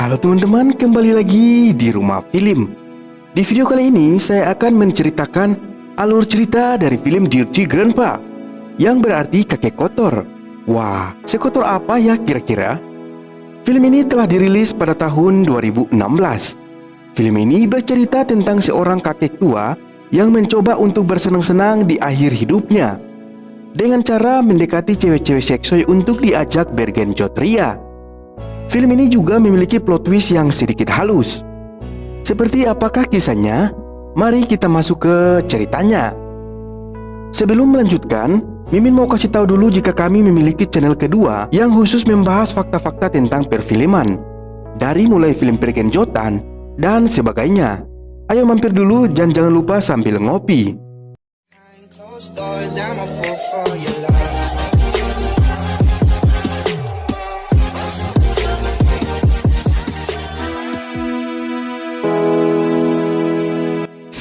Halo teman-teman, kembali lagi di Rumah Film. Di video kali ini saya akan menceritakan alur cerita dari film Dirty Grandpa, yang berarti kakek kotor. Wah, sekotor apa ya kira-kira? Film ini telah dirilis pada tahun 2016. Film ini bercerita tentang seorang kakek tua yang mencoba untuk bersenang-senang di akhir hidupnya dengan cara mendekati cewek-cewek seksoi untuk diajak bergenjot ria. Film ini juga memiliki plot twist yang sedikit halus. Seperti apakah kisahnya? Mari kita masuk ke ceritanya. Sebelum melanjutkan, Mimin mau kasih tahu dulu jika kami memiliki channel kedua yang khusus membahas fakta-fakta tentang perfilman, dari mulai film pergenjotan dan sebagainya. Ayo mampir dulu dan jangan lupa sambil ngopi.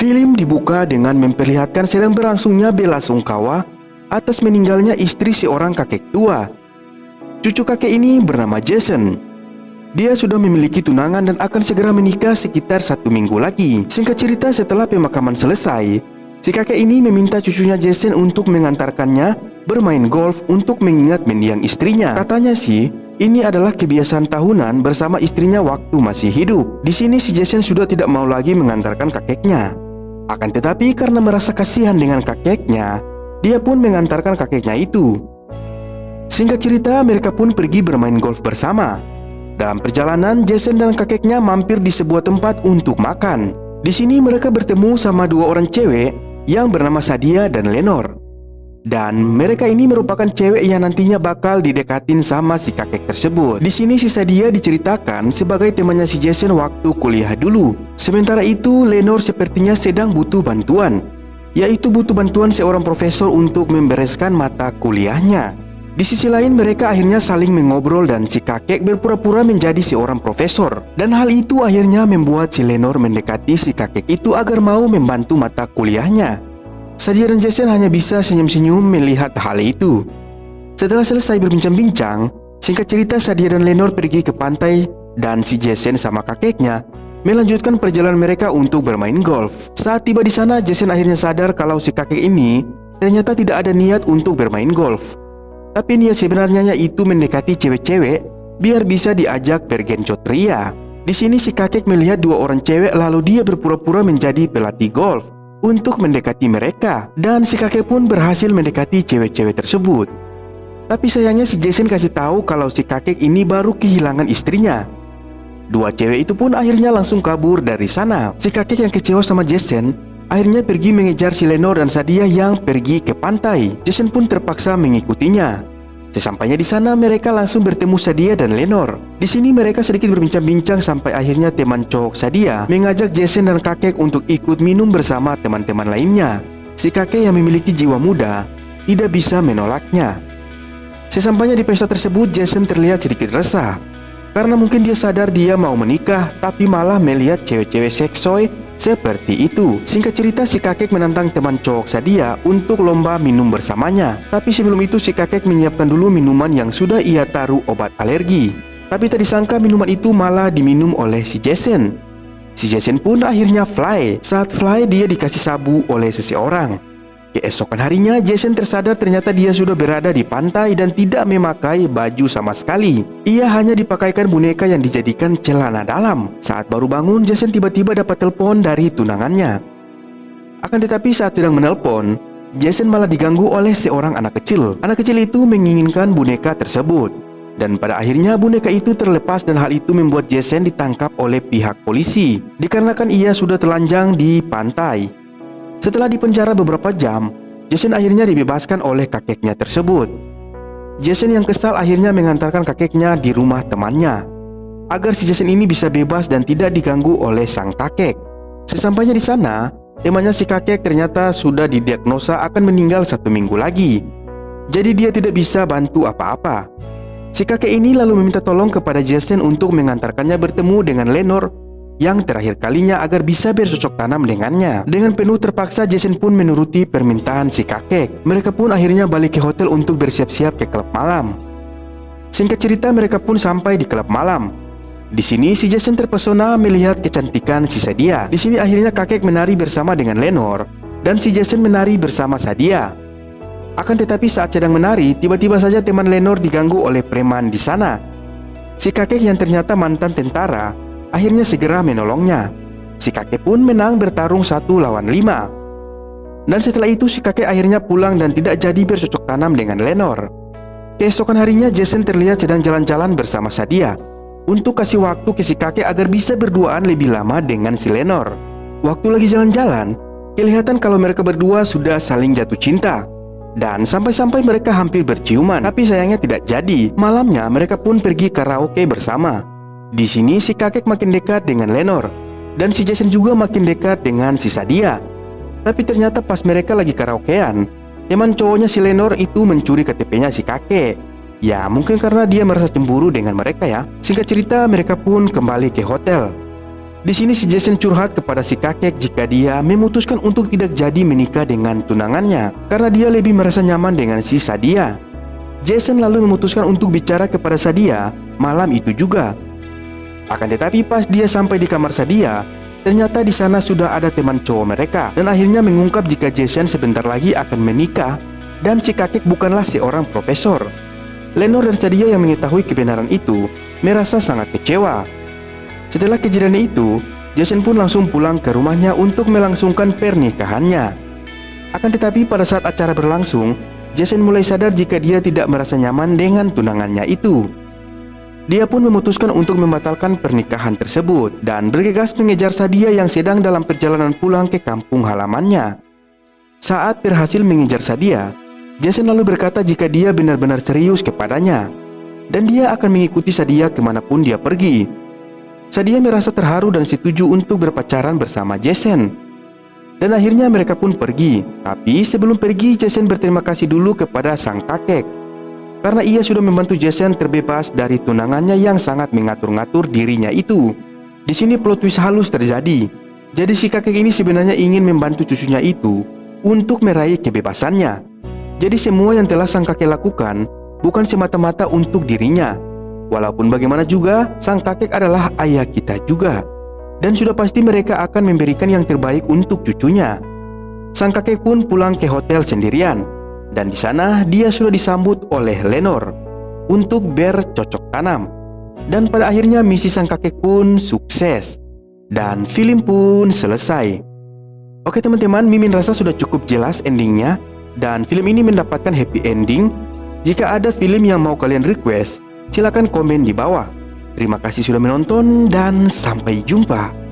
Film dibuka dengan memperlihatkan sedang berlangsungnya bela sungkawa atas meninggalnya istri seorang kakek tua. Cucu kakek ini bernama Jason. Dia sudah memiliki tunangan dan akan segera menikah sekitar 1 minggu lagi. Singkat cerita, setelah pemakaman selesai, si kakek ini meminta cucunya Jason untuk mengantarkannya bermain golf untuk mengingat mendiang istrinya. Katanya sih, ini adalah kebiasaan tahunan bersama istrinya waktu masih hidup. Di sini si Jason sudah tidak mau lagi mengantarkan kakeknya. Akan tetapi karena merasa kasihan dengan kakeknya, dia pun mengantarkan kakeknya itu. Singkat cerita, mereka pun pergi bermain golf bersama. Dalam perjalanan, Jason dan kakeknya mampir di sebuah tempat untuk makan. Di sini mereka bertemu sama 2 orang cewek yang bernama Sadia dan Lenore. Dan mereka ini merupakan cewek yang nantinya bakal didekatin sama si kakek tersebut. Di sini si Sadia diceritakan sebagai temannya si Jason waktu kuliah dulu. Sementara itu, Lenore sepertinya sedang butuh bantuan, yaitu butuh bantuan seorang profesor untuk membereskan mata kuliahnya. Di sisi lain, mereka akhirnya saling mengobrol dan si kakek berpura-pura menjadi seorang profesor. Dan hal itu akhirnya membuat si Lenore mendekati si kakek itu agar mau membantu mata kuliahnya. Sadia dan Jason hanya bisa senyum-senyum melihat hal itu. Setelah selesai berbincang-bincang, singkat cerita Sadia dan Lenore pergi ke pantai dan si Jason sama kakeknya melanjutkan perjalanan mereka untuk bermain golf. Saat tiba di sana, Jason akhirnya sadar kalau si kakek ini ternyata tidak ada niat untuk bermain golf. Tapi niat sebenarnya yaitu mendekati cewek-cewek biar bisa diajak bergenjot ria. Di sini si kakek melihat 2 orang cewek lalu dia berpura-pura menjadi pelatih golf untuk mendekati mereka, dan si kakek pun berhasil mendekati cewek-cewek tersebut. Tapi sayangnya si Jason kasih tahu kalau si kakek ini baru kehilangan istrinya. 2 cewek itu pun akhirnya langsung kabur dari sana. Si kakek yang kecewa sama Jason akhirnya pergi mengejar si Lenore dan Sadia yang pergi ke pantai. Jason pun terpaksa mengikutinya. Sesampainya di sana, mereka langsung bertemu Sadia dan Lenore. Di sini mereka sedikit berbincang-bincang sampai akhirnya teman cowok Sadia mengajak Jason dan kakek untuk ikut minum bersama teman-teman lainnya. Si kakek yang memiliki jiwa muda tidak bisa menolaknya. Sesampainya di pesta tersebut, Jason terlihat sedikit resah karena mungkin dia sadar dia mau menikah, tapi malah melihat cewek-cewek seksoi seperti itu. Singkat cerita, si kakek menantang teman cowok Sadia untuk lomba minum bersamanya. Tapi sebelum itu si kakek menyiapkan dulu minuman yang sudah ia taruh obat alergi. Tapi tak disangka minuman itu malah diminum oleh si Jason. Si Jason pun akhirnya fly. Saat fly, dia dikasih sabu oleh seseorang. Keesokan harinya, Jason tersadar ternyata dia sudah berada di pantai dan tidak memakai baju sama sekali. Ia hanya dipakaikan boneka yang dijadikan celana dalam. Saat baru bangun, Jason tiba-tiba dapat telepon dari tunangannya. Akan tetapi saat sedang menelpon, Jason malah diganggu oleh seorang anak kecil. Anak kecil itu menginginkan boneka tersebut, dan pada akhirnya boneka itu terlepas dan hal itu membuat Jason ditangkap oleh pihak polisi dikarenakan ia sudah telanjang di pantai. Setelah dipenjara beberapa jam, Jason akhirnya dibebaskan oleh kakeknya tersebut. Jason yang kesal akhirnya mengantarkan kakeknya di rumah temannya agar si Jason ini bisa bebas dan tidak diganggu oleh sang kakek. Sesampainya di sana, temannya si kakek ternyata sudah didiagnosa akan meninggal 1 minggu lagi. Jadi dia tidak bisa bantu apa-apa. Si kakek ini lalu meminta tolong kepada Jason untuk mengantarkannya bertemu dengan Lenore yang terakhir kalinya agar bisa bercocok tanam dengannya. Dengan penuh terpaksa, Jason pun menuruti permintaan si kakek. Mereka pun akhirnya balik ke hotel untuk bersiap-siap ke klub malam. Singkat cerita, mereka pun sampai di klub malam. Di sini si Jason terpesona melihat kecantikan si Sadia. Di sini akhirnya kakek menari bersama dengan Lenore dan si Jason menari bersama Sadia. Akan tetapi saat sedang menari, tiba-tiba saja teman Lenore diganggu oleh preman di sana. Si kakek yang ternyata mantan tentara akhirnya segera menolongnya. Si kakek pun menang bertarung 1 lawan 5. Dan setelah itu si kakek akhirnya pulang dan tidak jadi bercocok tanam dengan Lenore. Keesokan harinya Jason terlihat sedang jalan-jalan bersama Sadia untuk kasih waktu ke si kakek agar bisa berduaan lebih lama dengan si Lenore. Waktu lagi jalan-jalan, kelihatan kalau mereka berdua sudah saling jatuh cinta. Dan sampai-sampai mereka hampir berciuman, tapi sayangnya tidak jadi. Malamnya mereka pun pergi karaoke bersama. Di sini si kakek makin dekat dengan Lenore dan si Jason juga makin dekat dengan si Sadia. Tapi ternyata pas mereka lagi karaokean, teman cowoknya si Lenore itu mencuri KTP-nya si kakek. Ya mungkin karena dia merasa cemburu dengan mereka ya. Singkat cerita mereka pun kembali ke hotel. Di sini si Jason curhat kepada si kakek jika dia memutuskan untuk tidak jadi menikah dengan tunangannya karena dia lebih merasa nyaman dengan si Sadia. Jason lalu memutuskan untuk bicara kepada Sadia malam itu juga. Akan tetapi pas dia sampai di kamar Sadia, ternyata di sana sudah ada teman cowok mereka dan akhirnya mengungkap jika Jason sebentar lagi akan menikah dan si kakek bukanlah seorang profesor. Lenore dan Sadia yang mengetahui kebenaran itu merasa sangat kecewa. Setelah kejadian itu, Jason pun langsung pulang ke rumahnya untuk melangsungkan pernikahannya. Akan tetapi pada saat acara berlangsung, Jason mulai sadar jika dia tidak merasa nyaman dengan tunangannya itu. Dia pun memutuskan untuk membatalkan pernikahan tersebut dan bergegas mengejar Sadia yang sedang dalam perjalanan pulang ke kampung halamannya. Saat berhasil mengejar Sadia, Jason lalu berkata jika dia benar-benar serius kepadanya dan dia akan mengikuti Sadia kemanapun dia pergi. Sadia merasa terharu dan setuju untuk berpacaran bersama Jason. Dan akhirnya mereka pun pergi. Tapi sebelum pergi, Jason berterima kasih dulu kepada sang kakek karena ia sudah membantu Jason terbebas dari tunangannya yang sangat mengatur-ngatur dirinya itu. Di sini plot twist halus terjadi. Jadi si kakek ini sebenarnya ingin membantu cucunya itu untuk meraih kebebasannya. Jadi semua yang telah sang kakek lakukan bukan semata-mata untuk dirinya. Walaupun bagaimana juga, sang kakek adalah ayah kita juga. Dan sudah pasti mereka akan memberikan yang terbaik untuk cucunya. Sang kakek pun pulang ke hotel sendirian. Dan di sana dia sudah disambut oleh Lenore untuk bercocok tanam. Dan pada akhirnya misi sang kakek pun sukses. Dan film pun selesai. Oke teman-teman, Mimin rasa sudah cukup jelas endingnya. Dan film ini mendapatkan happy ending. Jika ada film yang mau kalian request, silakan komen di bawah. Terima kasih sudah menonton dan sampai jumpa.